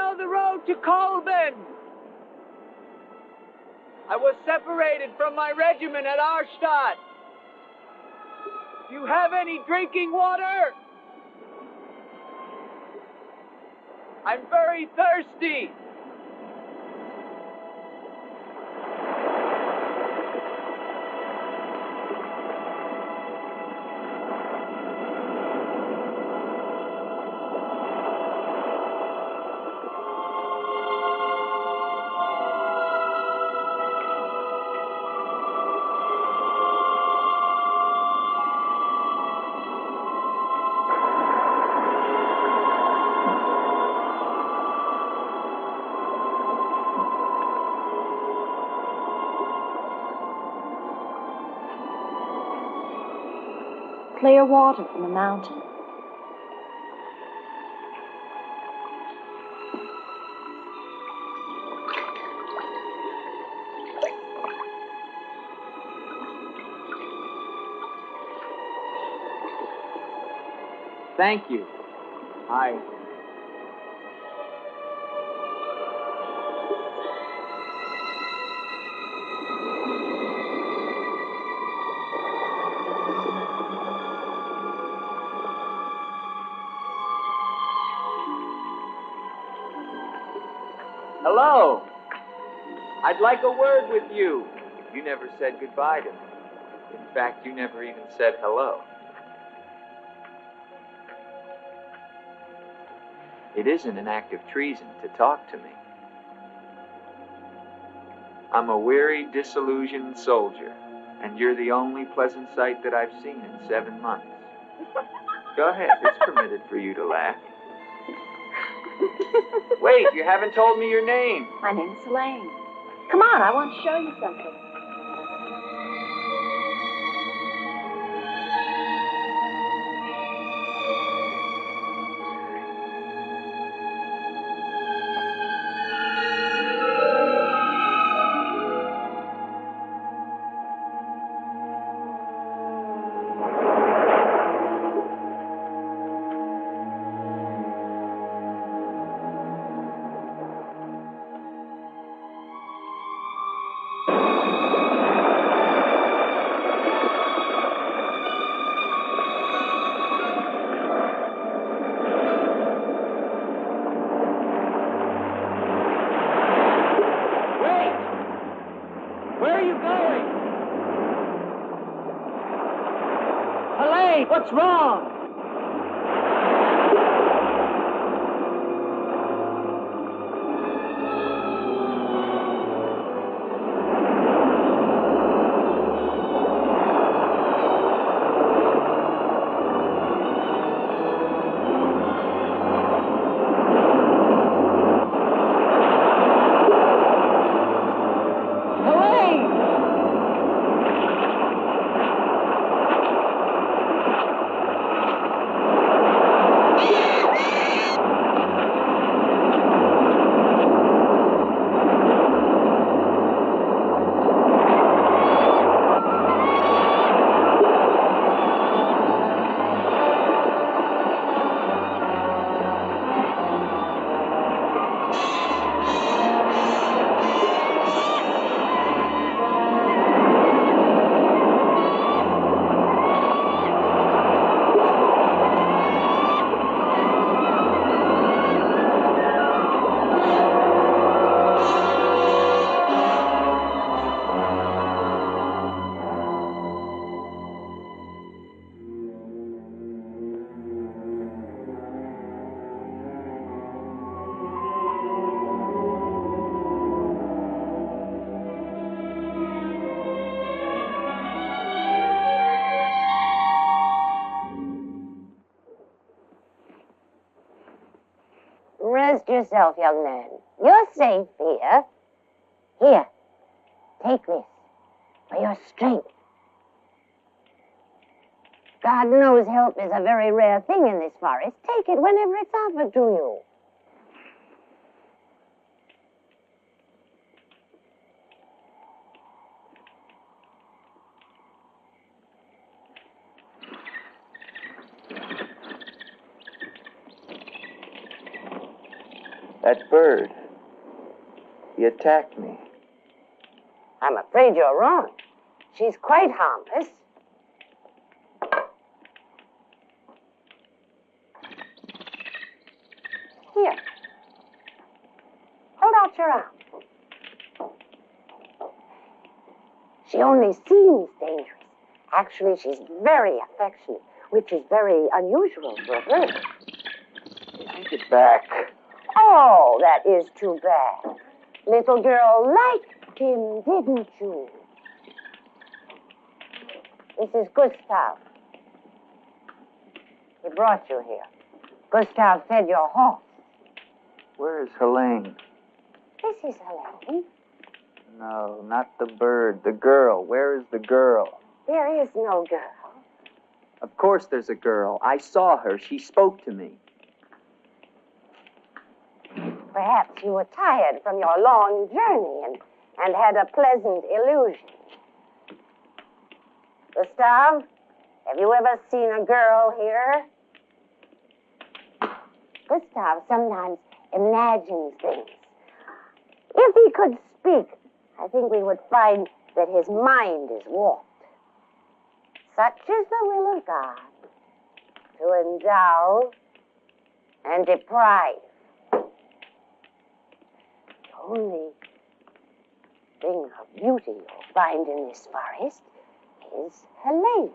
know the road to Colbin. I was separated from my regiment at Arstadt. Do you have any drinking water? I'm very thirsty. Clear water from the mountain. Thank you. Hello. I'd like a word with you. You never said goodbye to me. In fact, you never even said hello. It isn't an act of treason to talk to me. I'm a weary, disillusioned soldier, and you're the only pleasant sight that I've seen in 7 months. Go ahead, it's permitted for you to laugh. Wait, you haven't told me your name. My name's Elaine. Come on, I want to show you something. What's wrong? Rest yourself, young man. You're safe here. Here, take this for your strength. God knows help is a very rare thing in this forest. Take it whenever it's offered to you. That bird. He attacked me. I'm afraid you're wrong. She's quite harmless. Here. Hold out your arm. She only seems dangerous. Actually, she's very affectionate, which is very unusual for a bird. Take it back. Oh, that is too bad. Little girl liked him, didn't you? This is Gustav. He brought you here. Gustav fed your horse. Where is Helene? This is Helene. No, not the bird. The girl. Where is the girl? There is no girl. Of course there's a girl. I saw her. She spoke to me. Perhaps you were tired from your long journey and had a pleasant illusion. Gustav, have you ever seen a girl here? Gustav sometimes imagines things. If he could speak, I think we would find that his mind is warped. Such is the will of God, to endow and deprive. The only thing of beauty you'll find in this forest is Helene.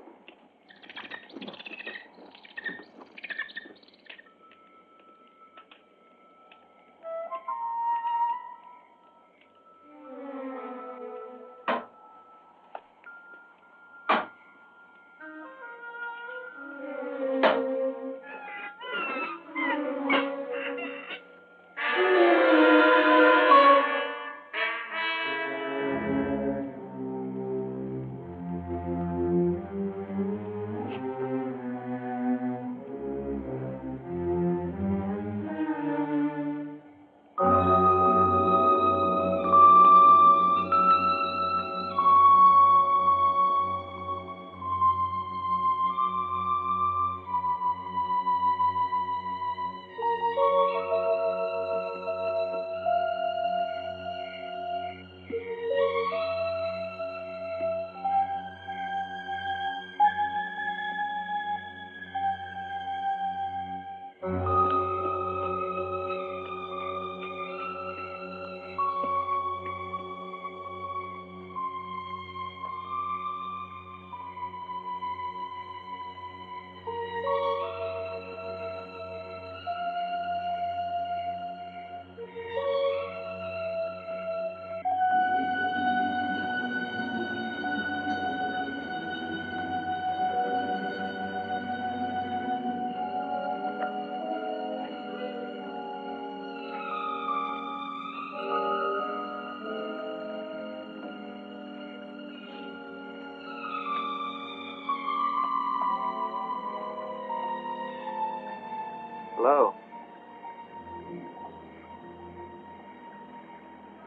Hello.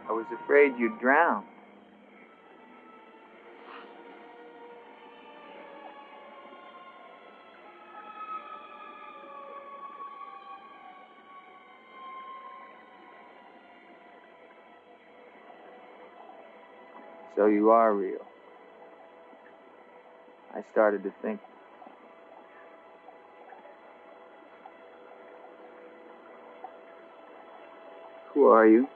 I was afraid you'd drown. So you are real. I started to think. Who are you?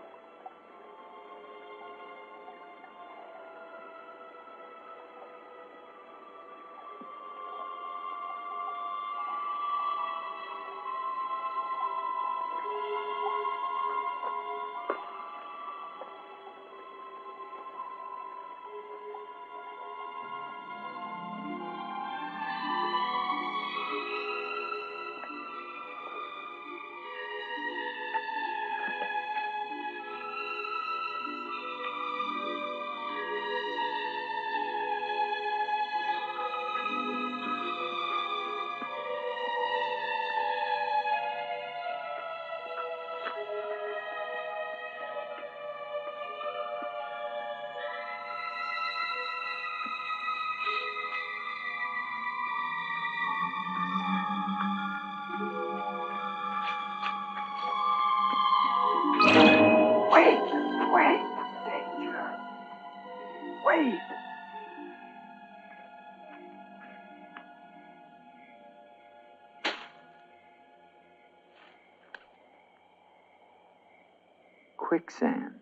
quicksand.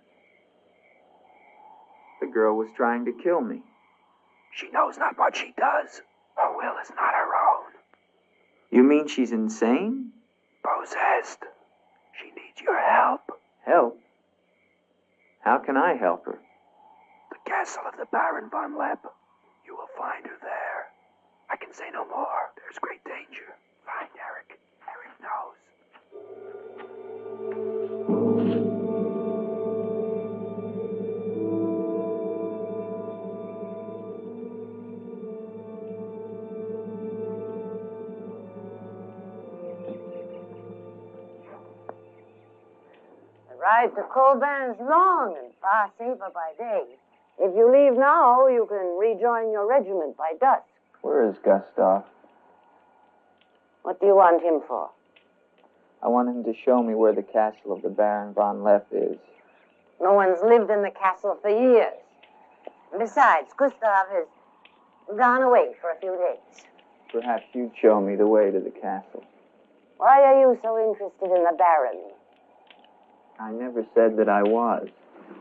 The girl was trying to kill me. She knows not what she does. Her will is not her own. You mean she's insane? Possessed. She needs your help. Help? How can I help her? The castle of the Baron von Lepp. You will find her there. I can say no more. There's great danger. Find Eric. Eric knows. The ride to Colbin is long and far safer by day. If you leave now, you can rejoin your regiment by dusk. Where is Gustav? What do you want him for? I want him to show me where the castle of the Baron von Lepp is. No one's lived in the castle for years. And besides, Gustav has gone away for a few days. Perhaps you'd show me the way to the castle. Why are you so interested in the Baron? I never said that I was.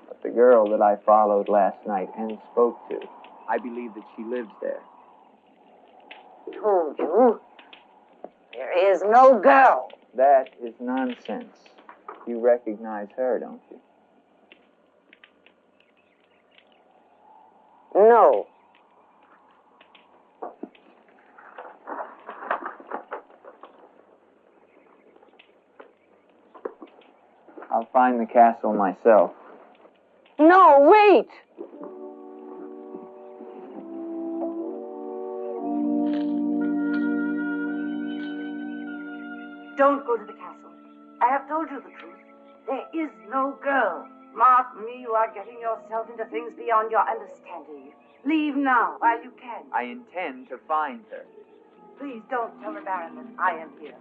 But the girl that I followed last night and spoke to, I believe that she lives there. Told you. There is no girl. That is nonsense. You recognize her, don't you? No. I'll find the castle myself. No, wait! Don't go to the castle. I have told you the truth. There is no girl. Mark me, you are getting yourself into things beyond your understanding. Leave now, while you can. I intend to find her. Please don't tell the Baron that I am here.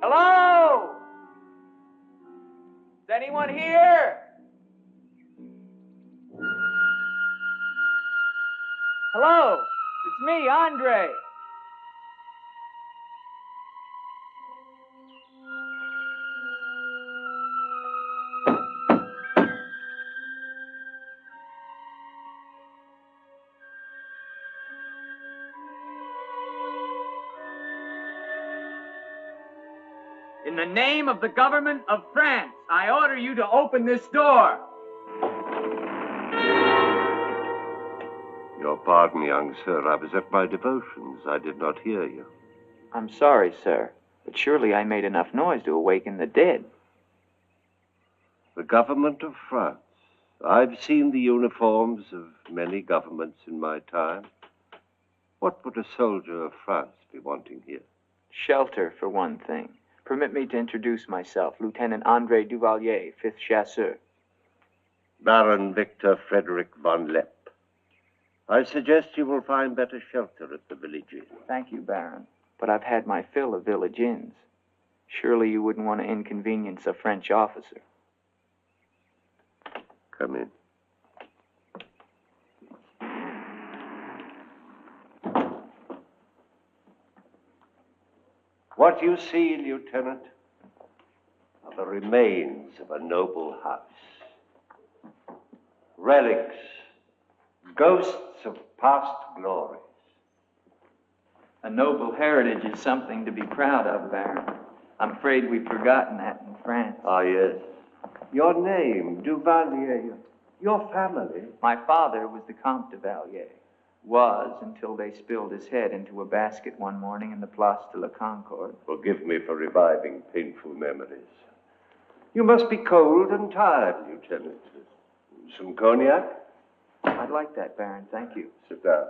Hello? Is anyone here? Hello? It's me, Andre. In the name of the government of France, I order you to open this door. Your pardon, young sir. I was at my devotions. I did not hear you. I'm sorry, sir, but surely I made enough noise to awaken the dead. The government of France. I've seen the uniforms of many governments in my time. What would a soldier of France be wanting here? Shelter, for one thing. Permit me to introduce myself, Lieutenant Andre Duvalier, 5th Chasseurs. Baron Victor Frederick von Lepp. I suggest you will find better shelter at the village inn. Thank you, Baron, but I've had my fill of village inns. Surely you wouldn't want to inconvenience a French officer. Come in. What you see, Lieutenant, are the remains of a noble house. Relics, ghosts of past glories. A noble heritage is something to be proud of, Baron. I'm afraid we've forgotten that in France. Ah, yes. Your name, Duvalier, your family. My father was the Comte de Valier. Was until they spilled his head into a basket one morning in the Place de la Concorde. Forgive me for reviving painful memories. You must be cold and tired, Lieutenant. Some cognac? I'd like that, Baron. Thank you. Sit down.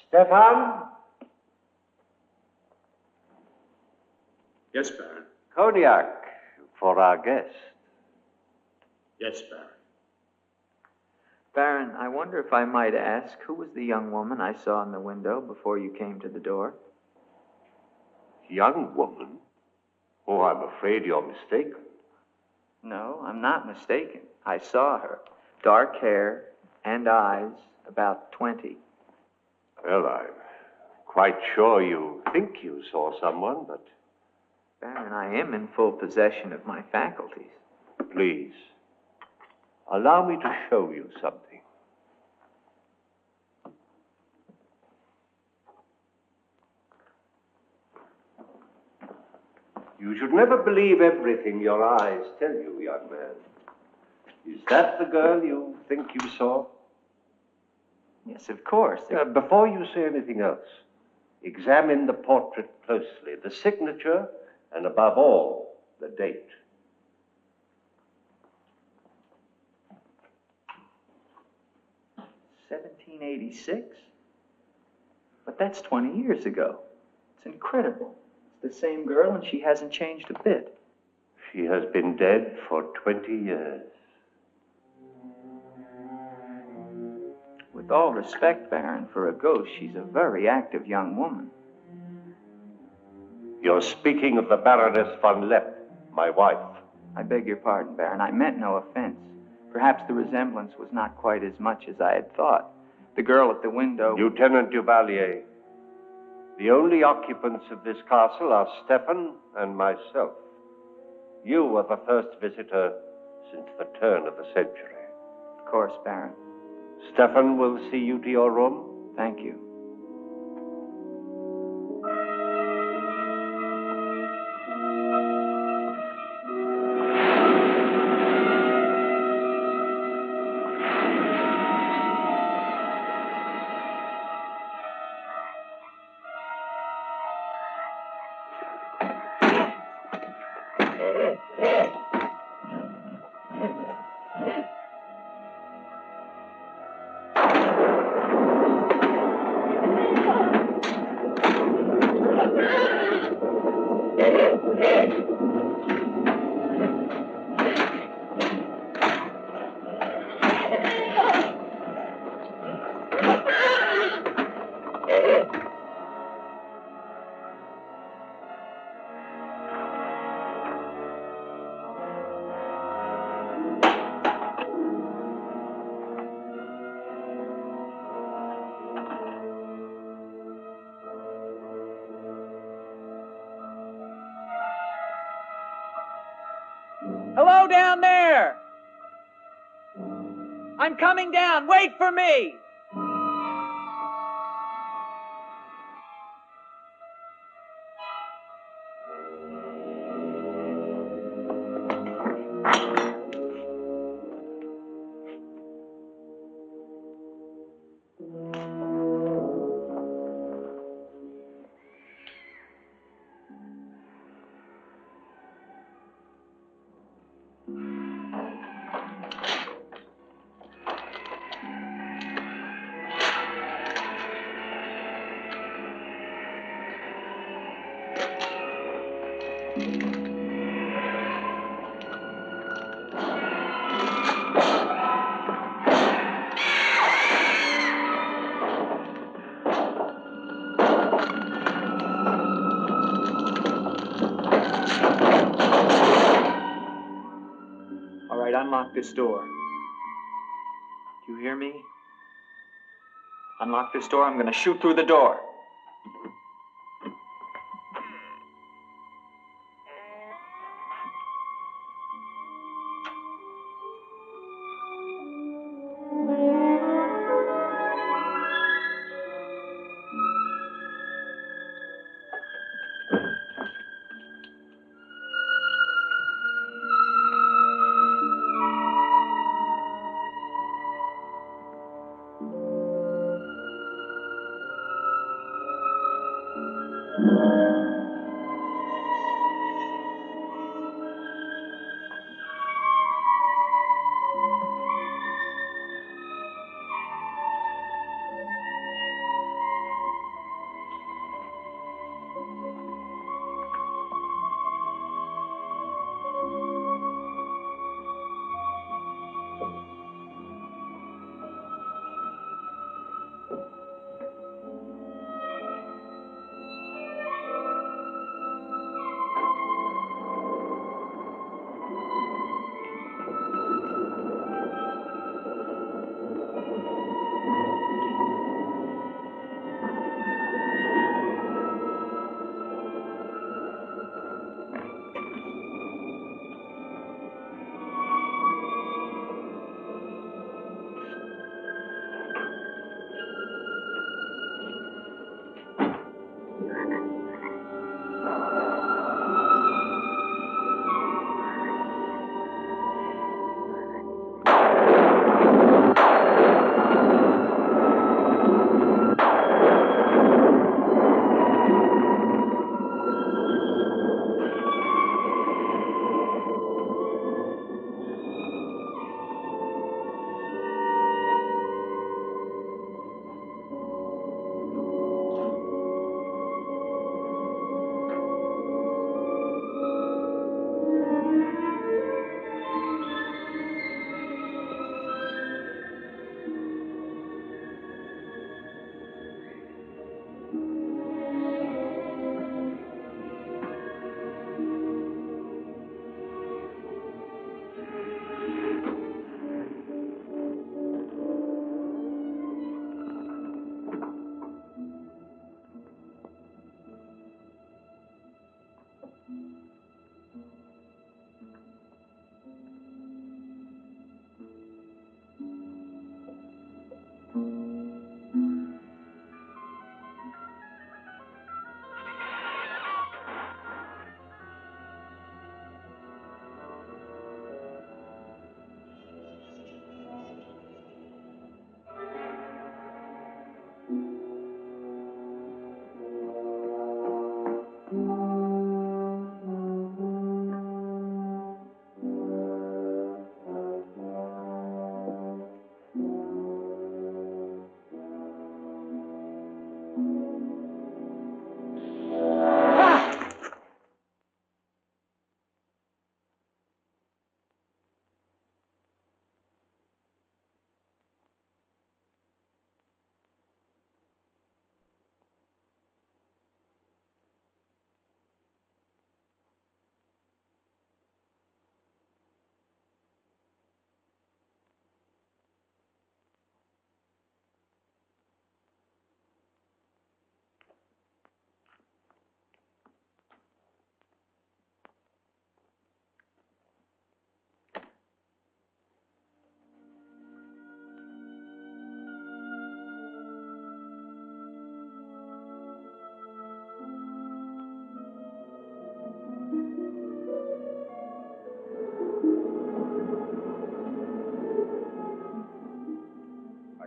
Stefan? Yes, Baron. Cognac for our guest. Yes, Baron. Baron, I wonder if I might ask, who was the young woman I saw in the window before you came to the door? Young woman? Oh, I'm afraid you're mistaken. No, I'm not mistaken. I saw her. Dark hair and eyes, about 20. Well, I'm quite sure you think you saw someone, but... Baron, I am in full possession of my faculties. Please, allow me to show you something. You should never believe everything your eyes tell you, young man. Is that the girl you think you saw? Yes, of course. Before you say anything else, examine the portrait closely, the signature, and above all, the date. $1786? But that's 20 years ago. It's incredible. It's the same girl and she hasn't changed a bit. She has been dead for 20 years. With all respect, Baron, for a ghost, she's a very active young woman. You're speaking of the Baroness von Lepp, my wife. I beg your pardon, Baron. I meant no offense. Perhaps the resemblance was not quite as much as I had thought. The girl at the window... Lieutenant Duvalier, the only occupants of this castle are Stefan and myself. You are the first visitor since the turn of the century. Of course, Baron. Stefan will see you to your room. Thank you. Hello down there! I'm coming down. Wait for me! All right, unlock this door. Do you hear me? Unlock this door, I'm gonna shoot through the door.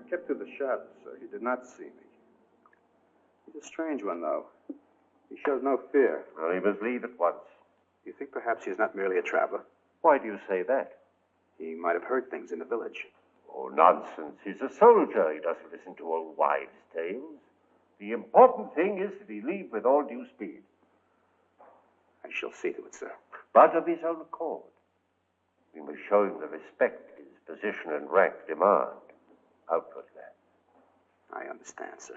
Kept to the shadows, sir. He did not see me. He's a strange one, though. He shows no fear. Well, he must leave at once. You think perhaps he's not merely a traveler? Why do you say that? He might have heard things in the village. Oh, nonsense. He's a soldier. He doesn't listen to old wives' tales. The important thing is that he leave with all due speed. I I shall see to it, sir. But of his own accord. We must show him the respect his position and rank demand outwardly. I understand, sir.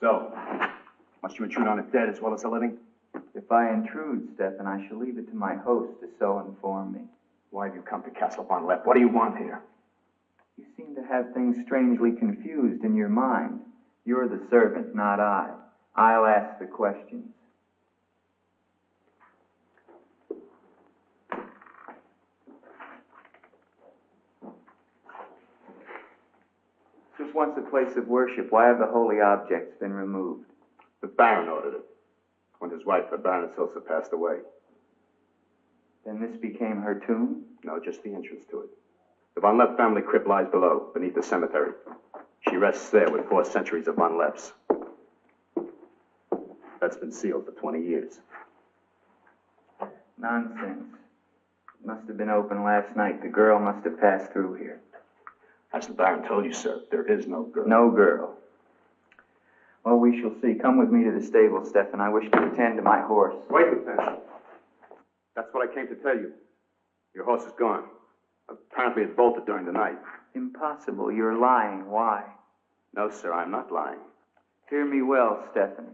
So, must you intrude on the dead as well as the living? If I intrude, Stefan, I shall leave it to my host to so inform me. Why have you come to Castle Von Lepp? What do you want here? You seem to have things strangely confused in your mind. You're the servant, not I. I'll ask the questions. This was once a place of worship. Why have the holy objects been removed? The Baron ordered it. When his wife, the Baroness Ilsa, passed away. Then this became her tomb? No, just the entrance to it. The Von Lepp family crypt lies below, beneath the cemetery. She rests there with 4 centuries of Von Lepps. That's been sealed for 20 years. Nonsense. It must have been open last night. The girl must have passed through here. As the Baron told you, sir, there is no girl. No girl. Well, we shall see. Come with me to the stable, Stefan. I wish to attend to my horse. Wait, Lieutenant. That's what I came to tell you. Your horse is gone. Apparently it bolted during the night. Impossible. You're lying. Why? No, sir, I'm not lying. Hear me well, Stefan.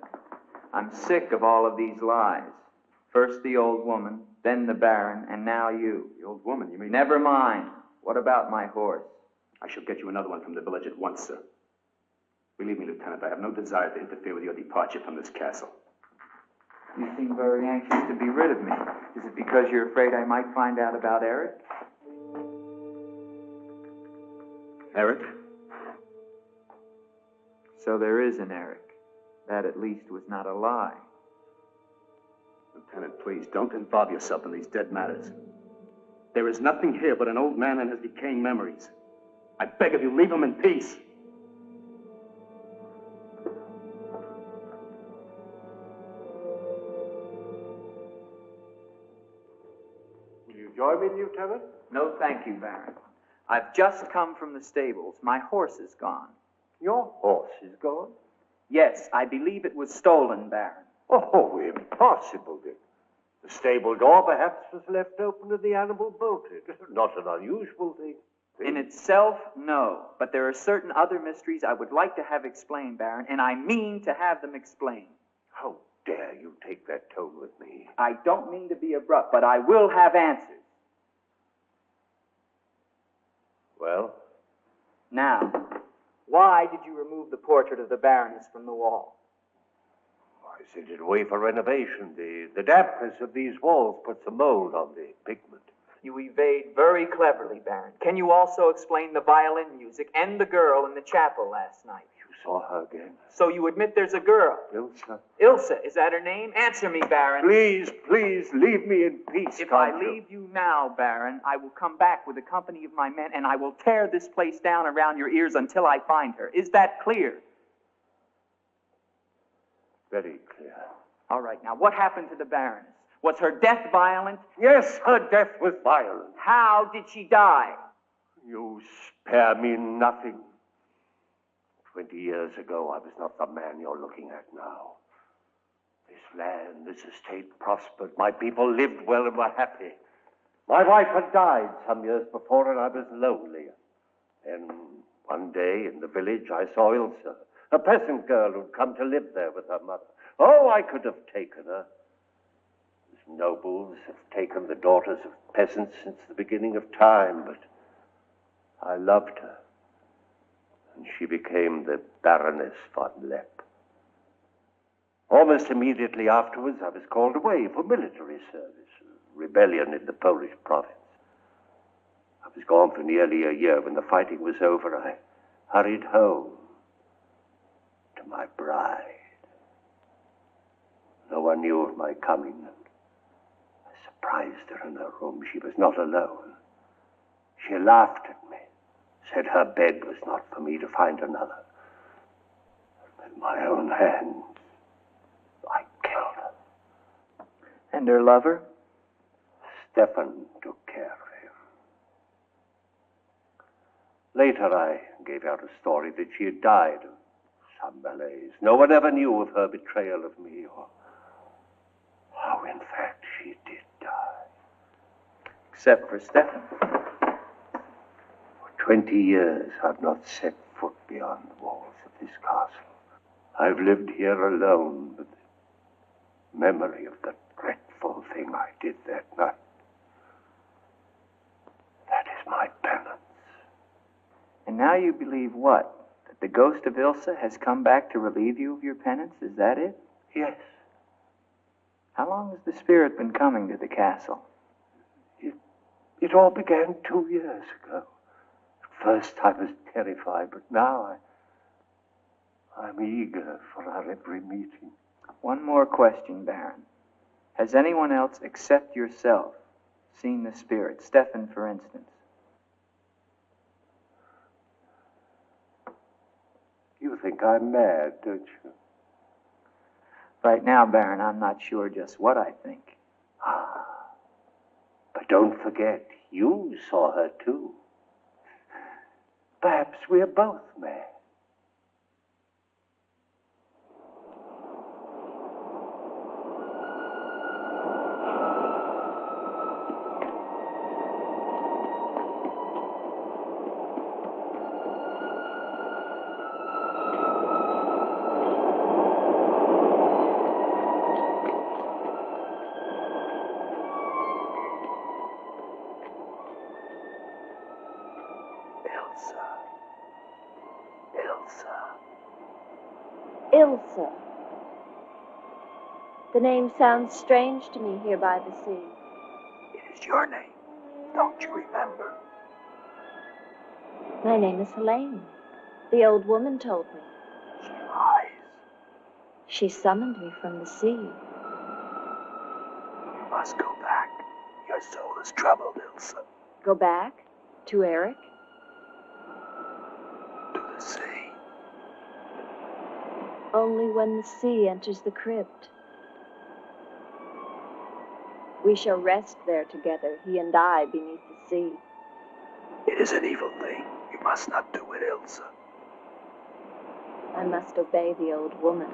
I'm sick of all of these lies. First the old woman, then the Baron, and now you. The old woman, you mean? Never mind. What about my horse? I shall get you another one from the village at once, sir. Believe me, Lieutenant, I have no desire to interfere with your departure from this castle. You seem very anxious to be rid of me. Is it because you're afraid I might find out about Eric? Eric? So there is an Eric. That at least was not a lie. Lieutenant, please, don't involve yourself in these dead matters. There is nothing here but an old man and his decaying memories. I beg of you, leave him in peace. Will you join me, Lieutenant? No, thank you, Baron. I've just come from the stables. My horse is gone. Your horse is gone? Yes, I believe it was stolen, Baron. Oh, impossible, Dick. The stable door perhaps was left open and the animal bolted. Not an unusual thing. In itself, no. But there are certain other mysteries I would like to have explained, Baron, and I mean to have them explained. How dare you take that tone with me? I don't mean to be abrupt, but I will have answers. Well? Now, why did you remove the portrait of the Baroness from the wall? I sent it away for renovation. The dampness of these walls puts a mold on the pigment. You evade very cleverly, Baron. Can you also explain the violin music and the girl in the chapel last night? You saw her again? So you admit there's a girl? Ilsa? Ilsa, is that her name? Answer me, Baron. Please, please, leave me in peace, If I leave you now, Baron, I will come back with a company of my men, and I will tear this place down around your ears until I find her. Is that clear? Very clear. All right, now, what happened to the Baroness? Was her death violent? Yes, her death was violent. How did she die? You spare me nothing. 20 years ago, I was not the man you're looking at now. This land, this estate prospered. My people lived well and were happy. My wife had died some years before, and I was lonely. Then, one day in the village, I saw Ilsa, a peasant girl who'd come to live there with her mother. Oh, I could have taken her. Nobles have taken the daughters of peasants since the beginning of time, but I loved her, and she became the Baroness von Lepp. Almost immediately afterwards, I was called away for military service, a rebellion in the Polish province. I was gone for nearly a year. When the fighting was over, I hurried home to my bride. No one knew of my coming. I surprised her in her room. She was not alone. She laughed at me, said her bed was not for me to find another. With my own hands, I killed her. And her lover? Stefan took care of him. Later, I gave out a story that she had died of some malaise. No one ever knew of her betrayal of me, or how, in fact, she did die. Except for Stefan. For 20 years, I've not set foot beyond the walls of this castle. I've lived here alone with the memory of the dreadful thing I did that night. That is my penance. And now you believe what? That the ghost of Ilsa has come back to relieve you of your penance? Is that it? Yes. How long has the spirit been coming to the castle? It all began 2 years ago. At first I was terrified, but now I'm eager for our every meeting. One more question, Baron. Has anyone else except yourself seen the spirit? Stefan, for instance. You think I'm mad, don't you? Right now, Baron, I'm not sure just what I think. But don't forget, you saw her too. Perhaps we're both mad. Ilsa. The name sounds strange to me here by the sea. It is your name. Don't you remember? My name is Helene. The old woman told me. She lies. She summoned me from the sea. You must go back. Your soul is troubled, Ilsa. Go back? To Eric? To the sea. Only when the sea enters the crypt. We shall rest there together, he and I, beneath the sea. It is an evil thing. You must not do it, Ilsa. I must obey the old woman.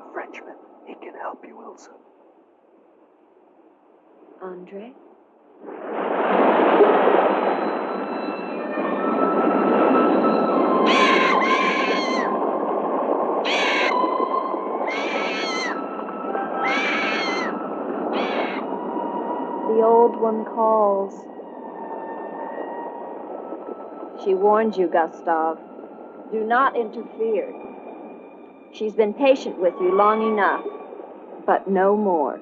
A Frenchman. He can help you, Ilsa. Andre? The old one calls. She warned you, Gustav. Do not interfere. She's been patient with you long enough, but no more.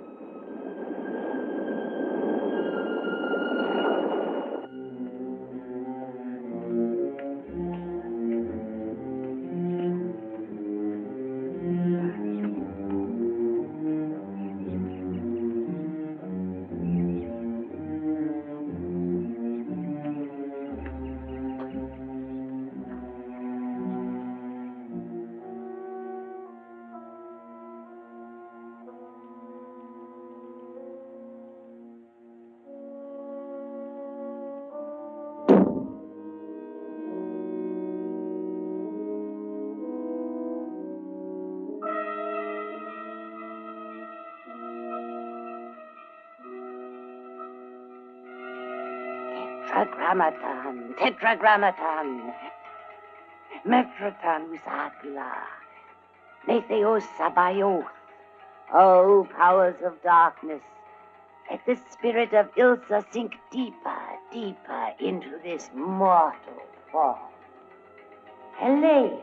Tetragrammaton, Tetragrammaton, Metroton Usagla, Metheos Sabaoth. O powers of darkness, let the spirit of Ilsa sink deeper, deeper into this mortal form. Helene,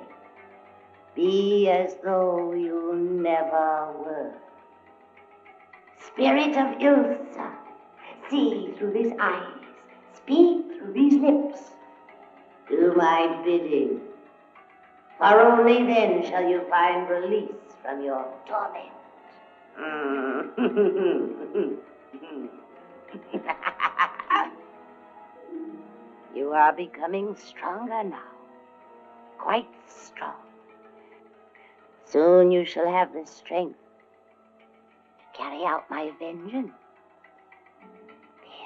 be as though you never were. Spirit of Ilsa, see through these eyes. Speak through these lips. Do my bidding. For only then shall you find release from your torment. You are becoming stronger now. Quite strong. Soon you shall have the strength to carry out my vengeance.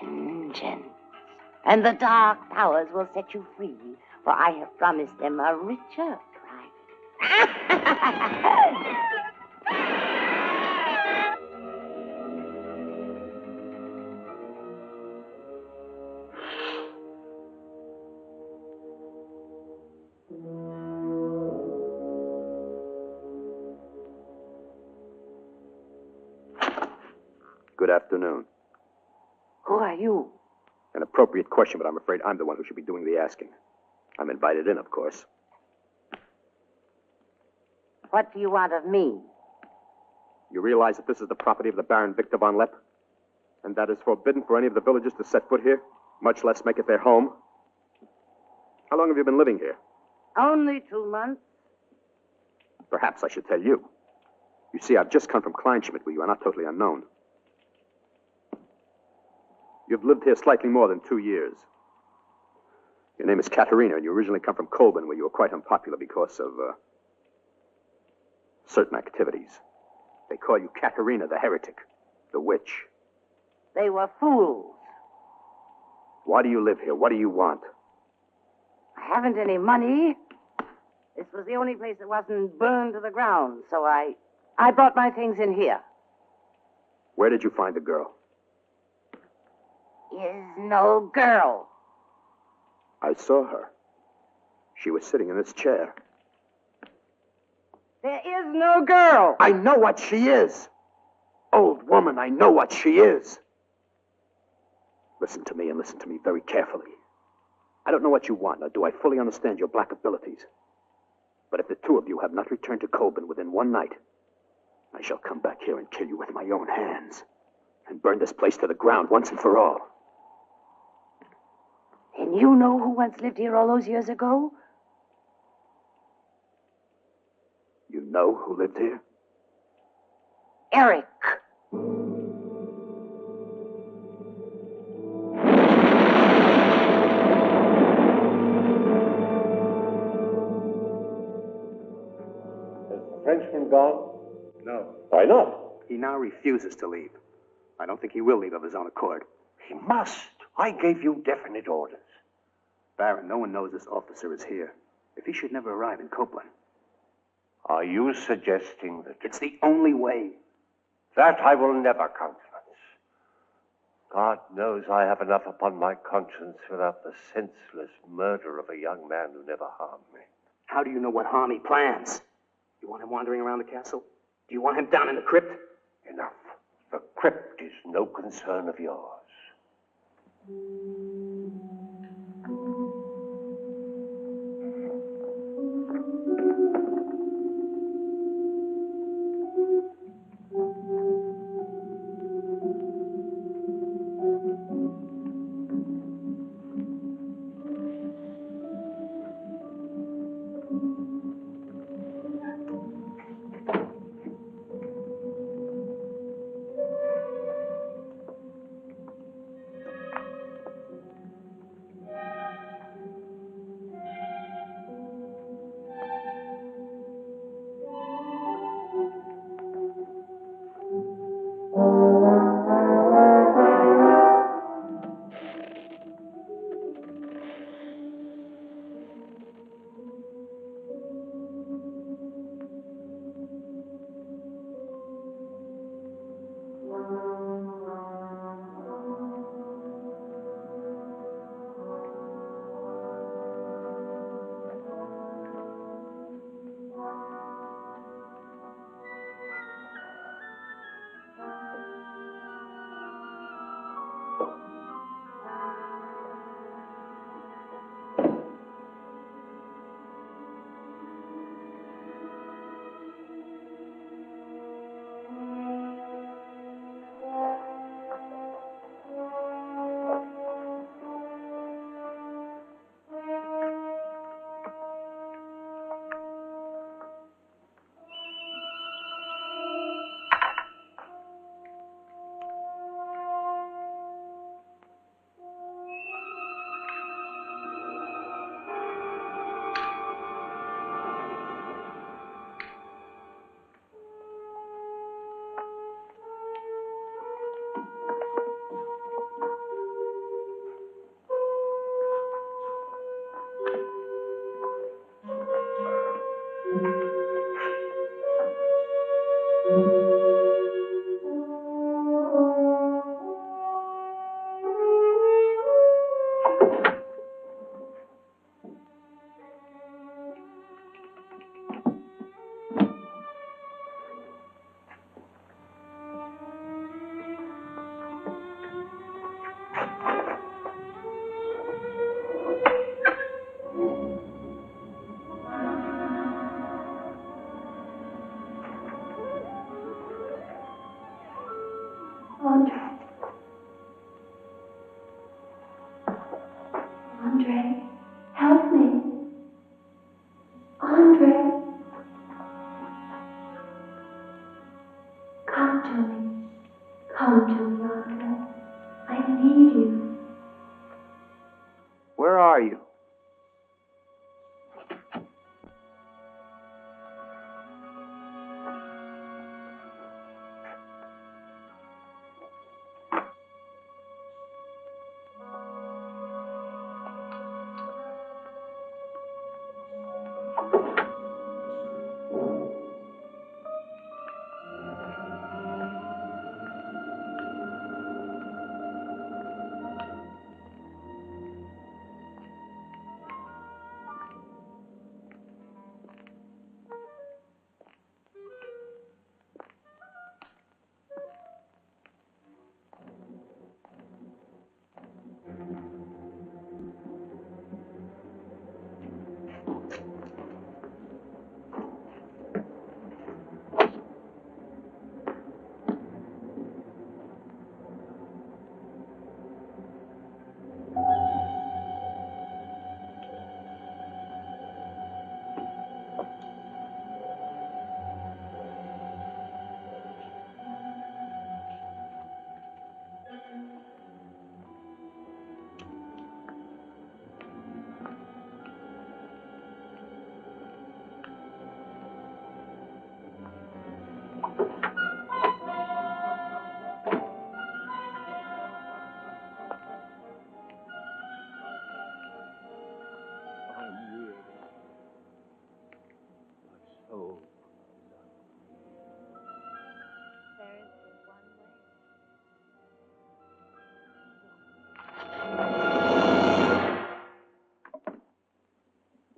Vengeance. And the dark powers will set you free, for I have promised them a richer prize. Good afternoon. Who are you? An appropriate question, but I'm afraid I'm the one who should be doing the asking. I'm invited in, of course. What do you want of me? You realize that this is the property of the Baron Victor von Lepp? And that is forbidden for any of the villagers to set foot here, much less make it their home? How long have you been living here? Only 2 months. Perhaps I should tell you. You see, I've just come from Kleinschmidt, where you are not totally unknown. You've lived here slightly more than 2 years. Your name is Katerina, and you originally come from Kolben, where you were quite unpopular because of, certain activities. They call you Katerina the Heretic, the Witch. They were fools. Why do you live here? What do you want? I haven't any money. This was the only place that wasn't burned to the ground, so I brought my things in here. Where did you find the girl? Is no girl. I saw her. She was sitting in this chair. There is no girl. I know what she is. Old woman, I know what she is. Listen to me, and listen to me very carefully. I don't know what you want, nor do I fully understand your black abilities. But if the two of you have not returned to Kolben within one night, I shall come back here and kill you with my own hands, and burn this place to the ground once and for all. And you know who once lived here all those years ago? You know who lived here? Eric. Is the Frenchman gone? No. Why not? He now refuses to leave. I don't think he will leave of his own accord. He must. I gave you definite orders. Baron, no one knows this officer is here. If he should never arrive in Copeland. Are you suggesting that... It's the only way. That I will never countenance. God knows I have enough upon my conscience without the senseless murder of a young man who never harmed me. How do you know what harm he plans? You want him wandering around the castle? Do you want him down in the crypt? Enough. The crypt is no concern of yours.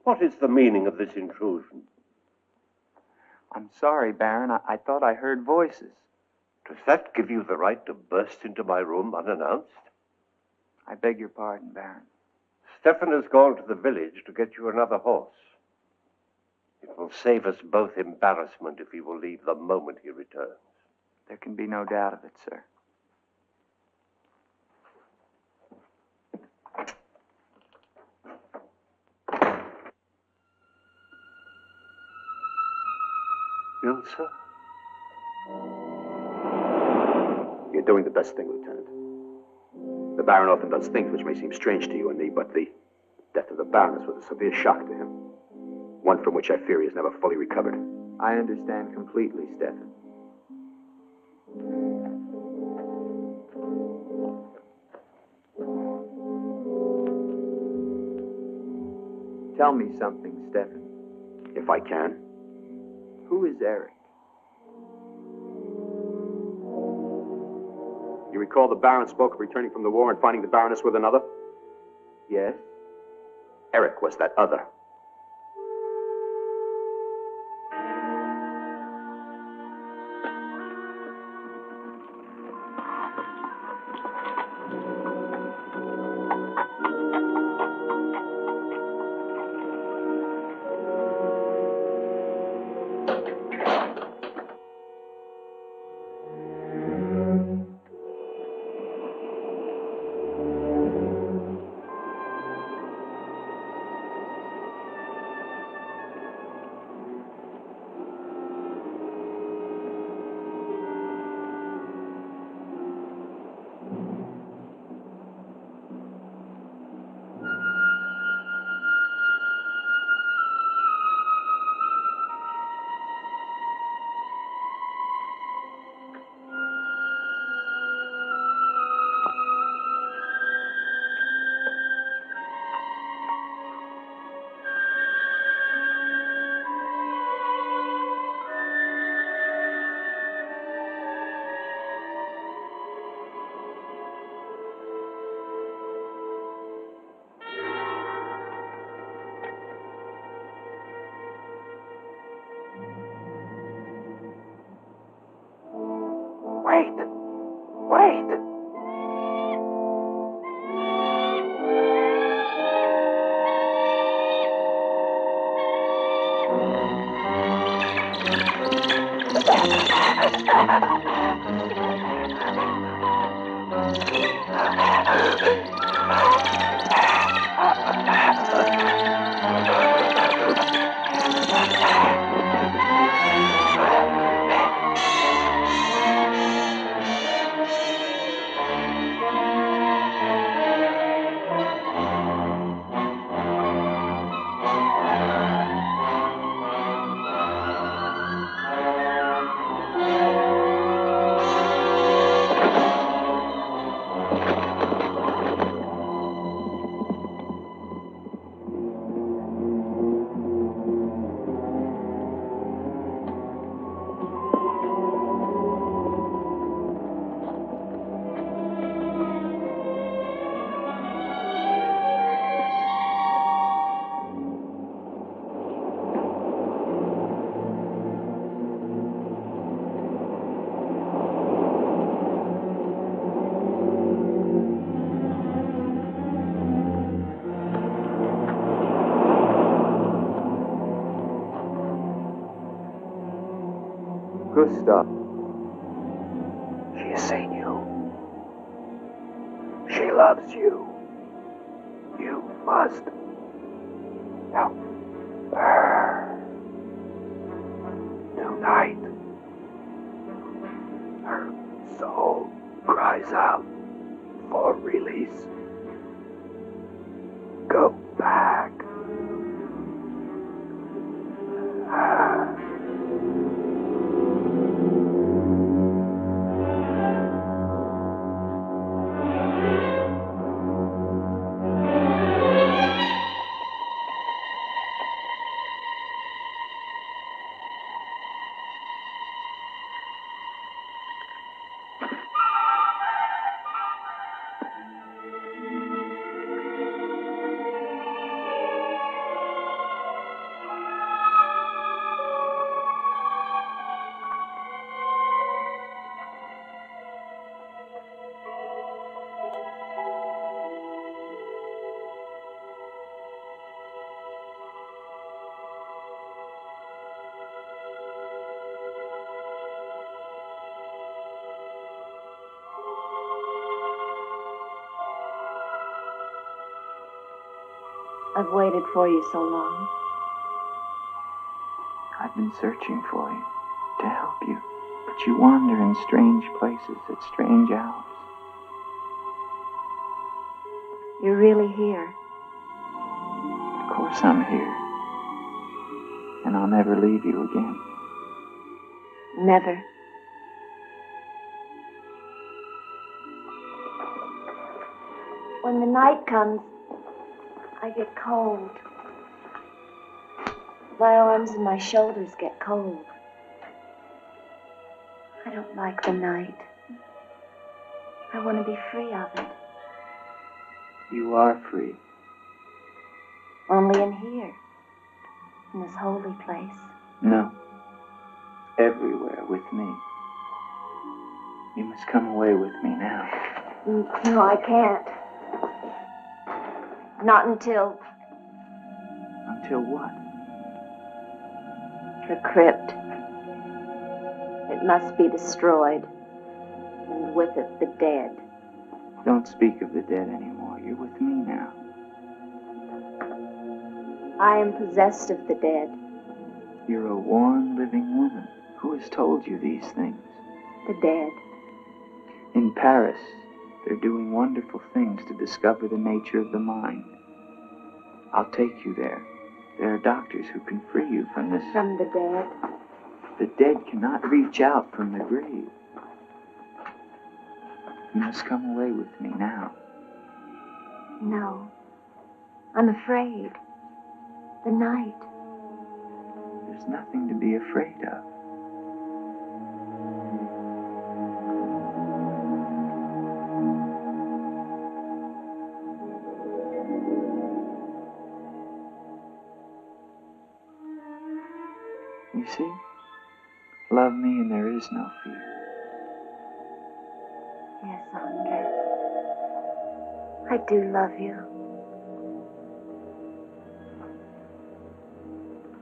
What is the meaning of this intrusion? I'm sorry, Baron. I thought I heard voices. Does that give you the right to burst into my room unannounced? I beg your pardon, Baron. Stefan has gone to the village to get you another horse. It will save us both embarrassment if he will leave the moment he returns. There can be no doubt of it, sir. Ilsa? You're doing the best thing, Lieutenant. The Baron often does things which may seem strange to you and me, but the death of the Baroness was a severe shock to him. One from which I fear he has never fully recovered. I understand completely, Stefan. Tell me something, Stefan. If I can. Who is Eric? You recall the Baron spoke of returning from the war and finding the Baroness with another? Yes? Eric was that other. Wait! Wait! Gustav. She has seen you. She loves you. You must help her. Tonight, her soul cries out for release. Go back. I've waited for you so long. I've been searching for you to help you, but you wander in strange places at strange hours. You're really here. Of course I'm here. And I'll never leave you again. Never. When the night comes, I get cold. My arms and my shoulders get cold. I don't like the night. I want to be free of it. You are free. Only in here, in this holy place. No. Everywhere with me. You must come away with me now. No, I can't. Not until Until what? the crypt. It must be destroyed, and with it the dead. Don't speak of the dead anymore. You're with me now. I am possessed of the dead. You're a warm, living woman. Who has told you these things? The dead. In Paris, they're doing wonderful things to discover the nature of the mind. I'll take you there. There are doctors who can free you from this. From the dead. The dead cannot reach out from the grave. You must come away with me now. No. I'm afraid. The night. There's nothing to be afraid of. You see? Love me and there is no fear. Yes, Andre. I do love you.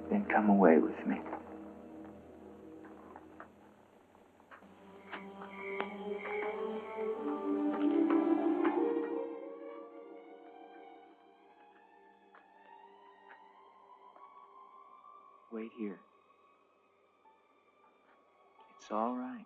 Then come away with me. Wait here. It's all right.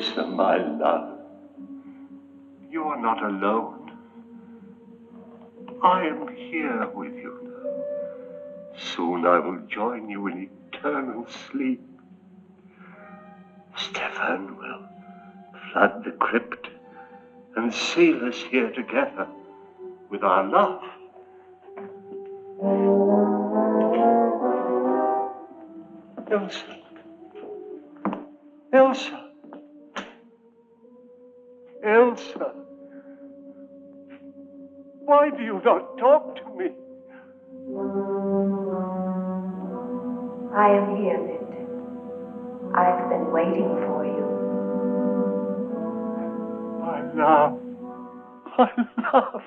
Elsa, my love, you are not alone. I am here with you now. Soon I will join you in eternal sleep. Stefan will flood the crypt and seal us here together with our love. Elsa. Elsa. Elsa. Why do you not talk to me? I am here, Victor. I've been waiting for you. My love. My love.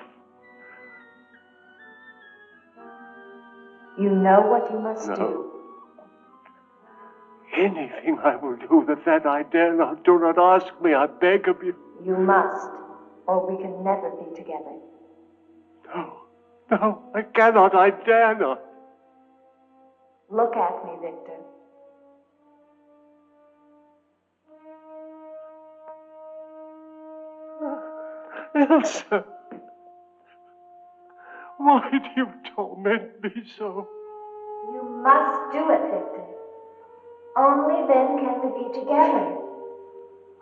You know what you must No. do. Anything I will do that I dare not. Do not ask me, I beg of you. You must, or we can never be together. No, I cannot, I dare not. Look at me, Victor. Elsa, why do you torment me so? You must do it, Victor. Only then can we be together.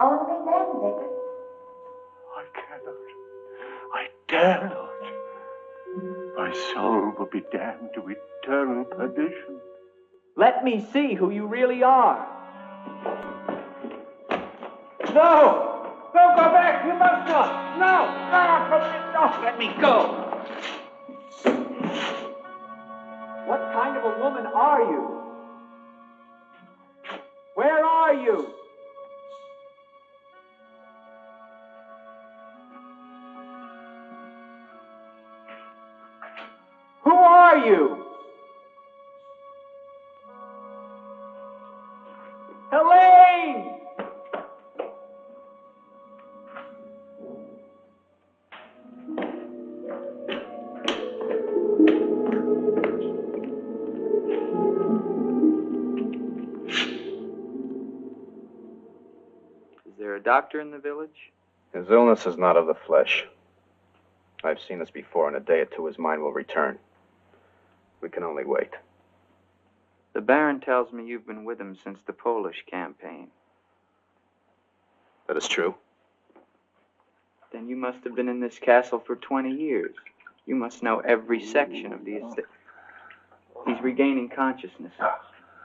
Only then, Victor. I cannot. I dare not. My soul will be damned to eternal perdition. Let me see who you really are. No! Don't go back! You must not! No! Let me go! What kind of a woman are you? Where are you? Who are you? Helene! Is there a doctor in the village? His illness is not of the flesh. I've seen this before. In a day or two, his mind will return. We can only wait. The Baron tells me you've been with him since the Polish campaign. That is true. Then you must have been in this castle for 20 years. You must know every section of the estate. He's regaining consciousness.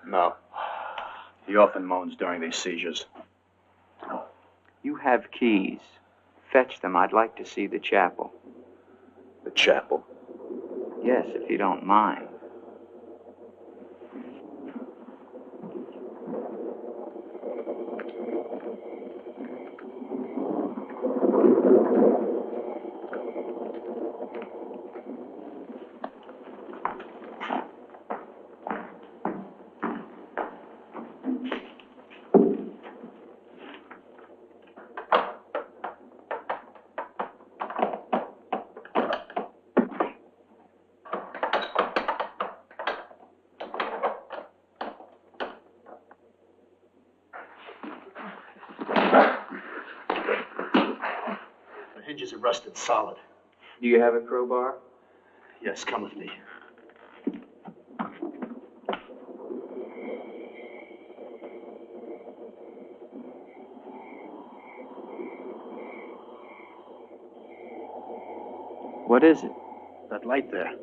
No. He often moans during these seizures. You have keys. Fetch them. I'd like to see the chapel. The chapel? Yes, if you don't mind. The hinges are rusted solid. Do you have a crowbar? Yes, come with me. What is it? That light there.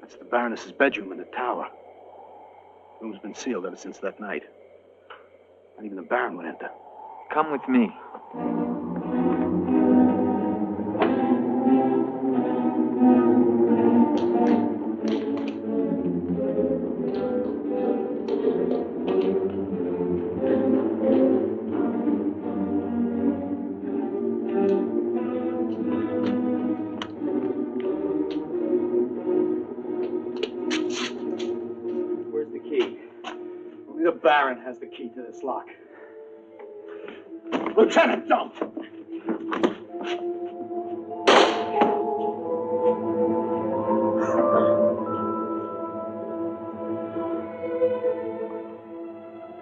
That's the Baroness's bedroom in the tower. The room's been sealed ever since that night. Not even the Baron would enter. Come with me. Where's the key? Only the Baron has the key to this lock. Lieutenant, don't!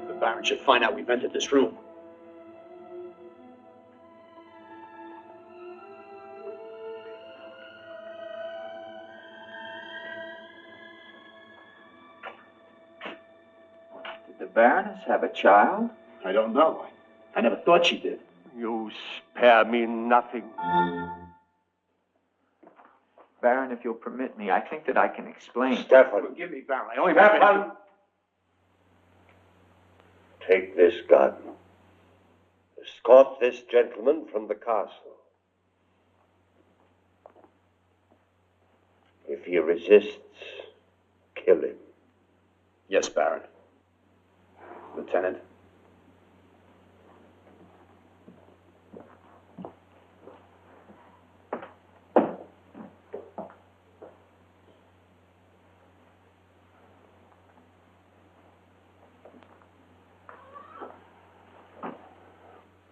If the Baron should find out we've entered this room, Did the Baroness have a child? I don't know. I never thought she did. You spare me nothing. Baron, if you'll permit me, I think that I can explain. Stefan. Forgive me, Baron. I only meant Take this gun. Escort this gentleman from the castle. If he resists, kill him. Yes, Baron. Lieutenant.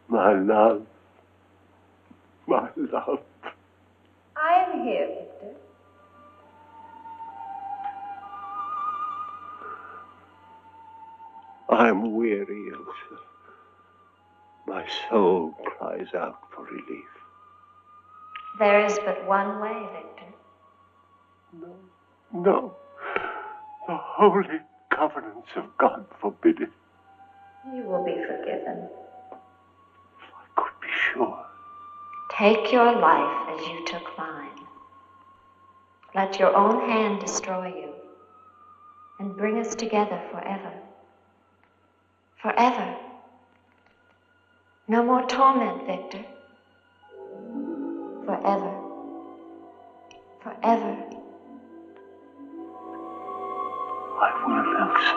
My love. My love. I am here, Victor. I am weary, Elsa. My soul cries out for relief. There is but one way, Victor. No. The holy covenants of God forbid it. You will be forgiven. Could be sure. Take your life as you took mine. Let your own hand destroy you and bring us together forever. Forever. No more torment, Victor. Forever. Forever. I will, Elsa.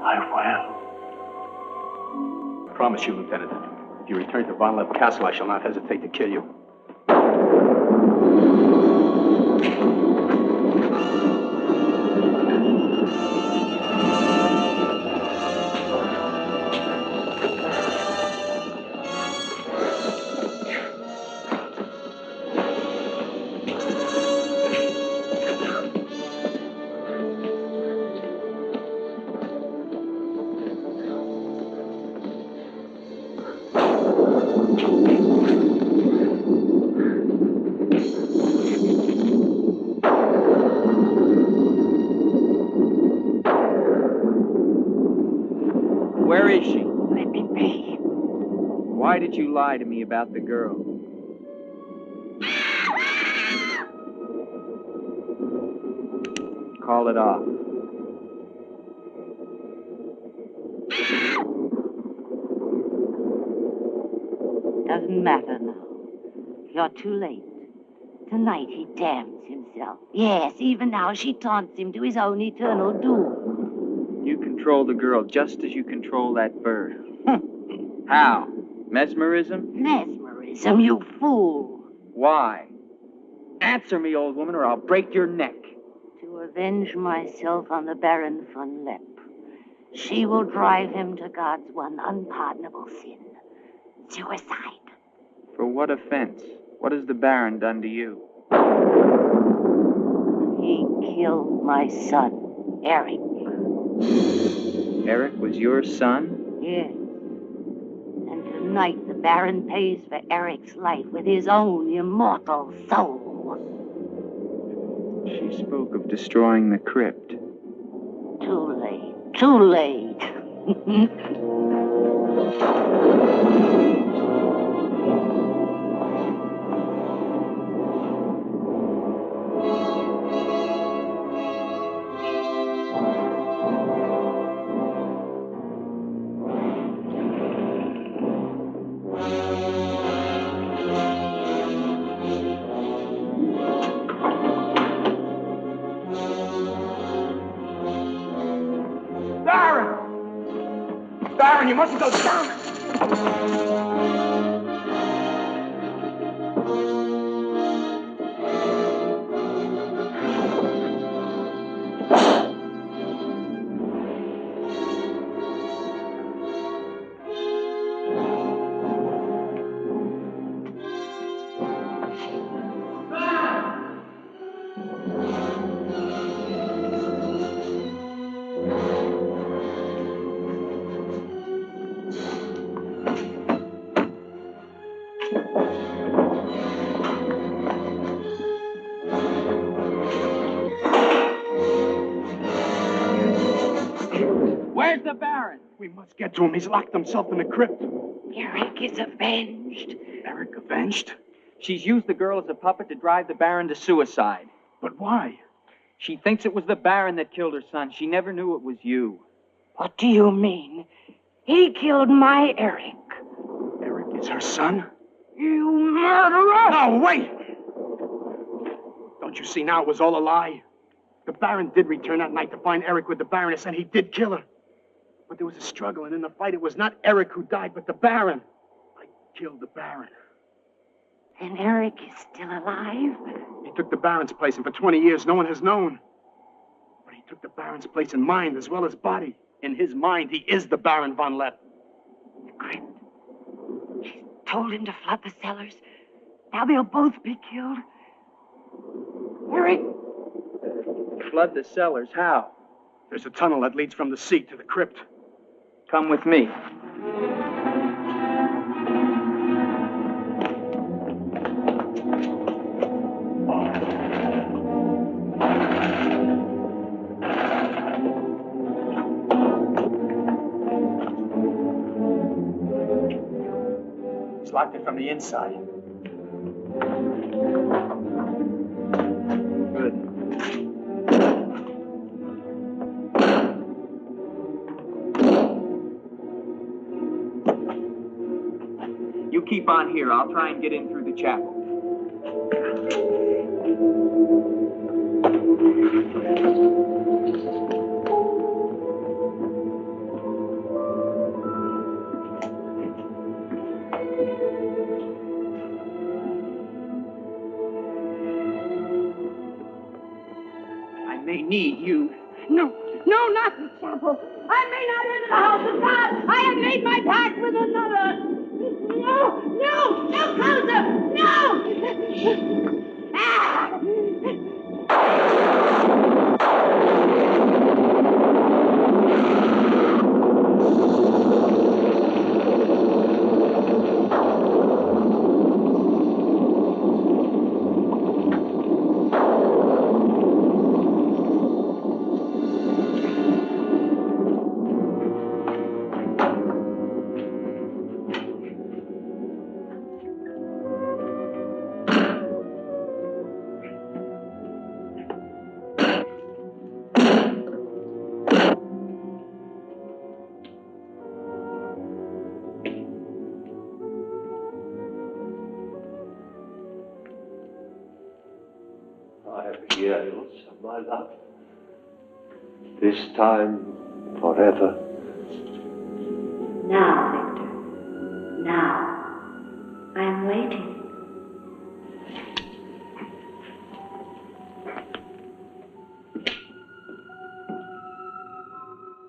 I will. I promise you, Lieutenant. If you return to Von Lepp Castle, I shall not hesitate to kill you. Where is she? Let me be. Why did you lie to me about the girl? Call it off. Doesn't matter now. You're too late. Tonight he damns himself. Yes, even now she taunts him to his own eternal doom. You control the girl just as you control that bird. How? Mesmerism? Mesmerism, you fool. Why? Answer me, old woman, or I'll break your neck. To avenge myself on the Baron von Lepp. She will drive him to God's one unpardonable sin. Suicide. For what offense? What has the Baron done to you? He killed my son, Eric. Eric was your son? Yes. And tonight the Baron pays for Eric's life with his own immortal soul. She spoke of destroying the crypt. Too late. Too late. Baron, you mustn't go down. Where's the Baron? We must get to him. He's locked himself in the crypt. Eric is avenged. Eric avenged? She's used the girl as a puppet to drive the Baron to suicide. But why? She thinks it was the Baron that killed her son. She never knew it was you. What do you mean? He killed my Eric. Eric is her son? You murderer! No, wait! Don't you see now it was all a lie? The Baron did return that night to find Eric with the Baroness, and he did kill her. But there was a struggle, and in the fight, it was not Eric who died, but the Baron. I killed the Baron. And Eric is still alive? He took the Baron's place, and for 20 years, no one has known. But he took the Baron's place in mind as well as body. In his mind, he is the Baron von Lepp. The crypt. She's told him to flood the cellars. Now they'll both be killed. Eric! Flood the cellars? How? There's a tunnel that leads from the sea to the crypt. Come with me. He's locked it from the inside. Good. You keep on here. I'll try and get in through the chapel. I may need you. No, not the chapel. I may not enter the house of God. I have made my pact with another. No, closer! No! Ah! Years of my love. This time, forever. Now, Victor. Now. I am waiting.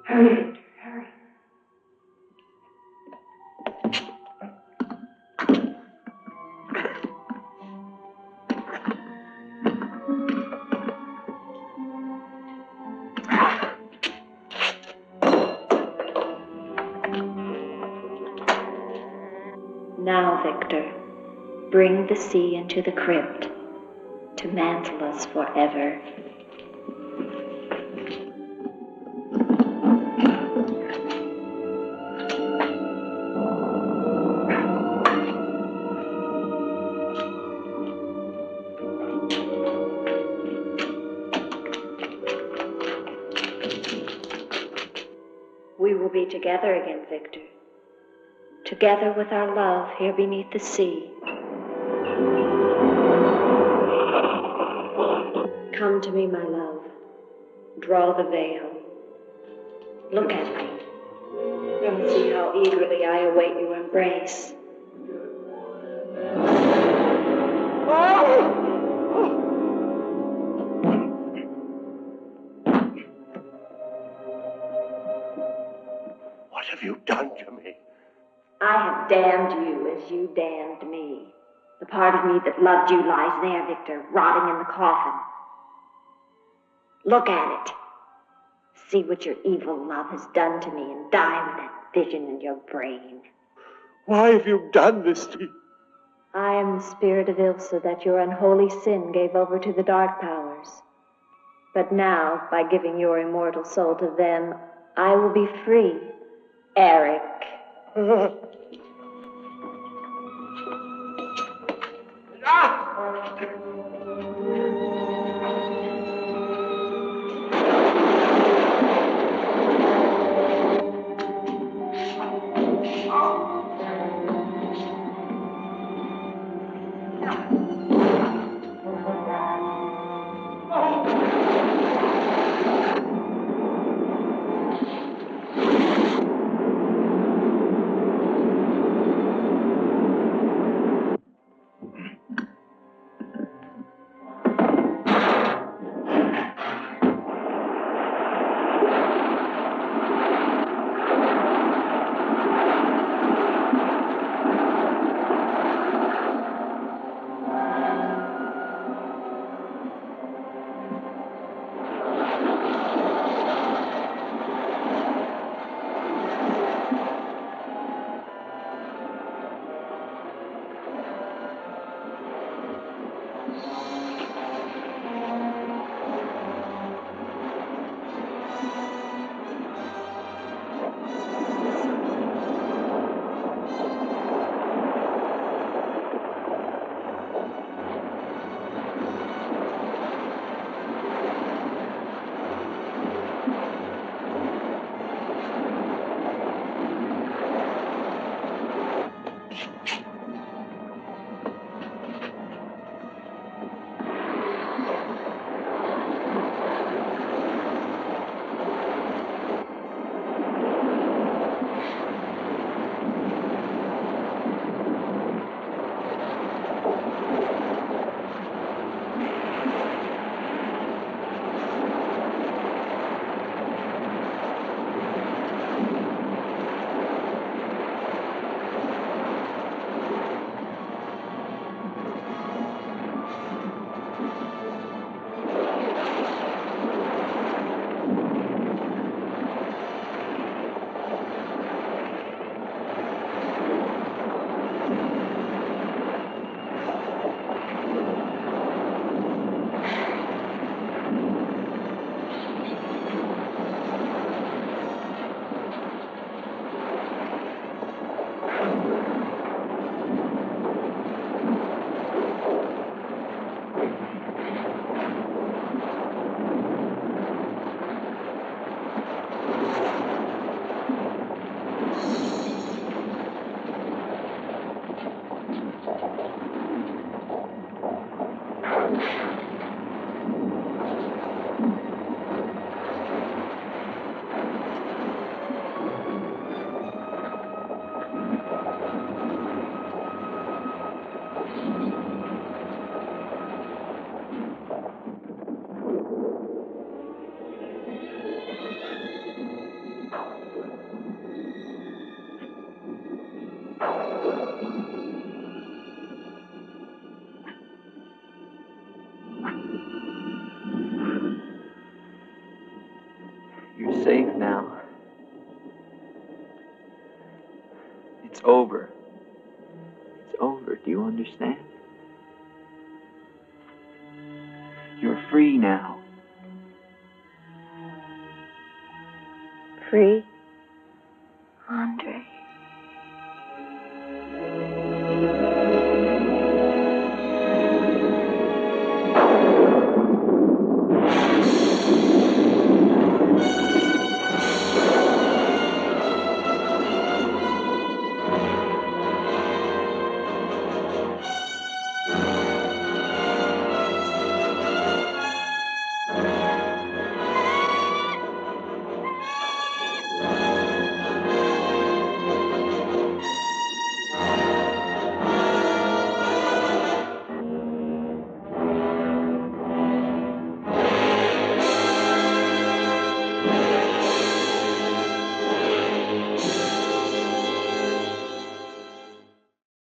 Hurry, Victor, hurry. Now, Victor, bring the sea into the crypt to mantle us forever. We will be together again, Victor. Together with our love here beneath the sea. Come to me, my love. Draw the veil. Look at me. And see how eagerly I await your embrace. What have you done to me? I have damned you as you damned me. The part of me that loved you lies there, Victor, rotting in the coffin. Look at it. See what your evil love has done to me and die with that vision in your brain. Why have you done this to me? I am the spirit of Ilsa that your unholy sin gave over to the dark powers. But now, by giving your immortal soul to them, I will be free, Eric. You're safe now. It's over. It's over. Do you understand? You're free now. Free? Andre.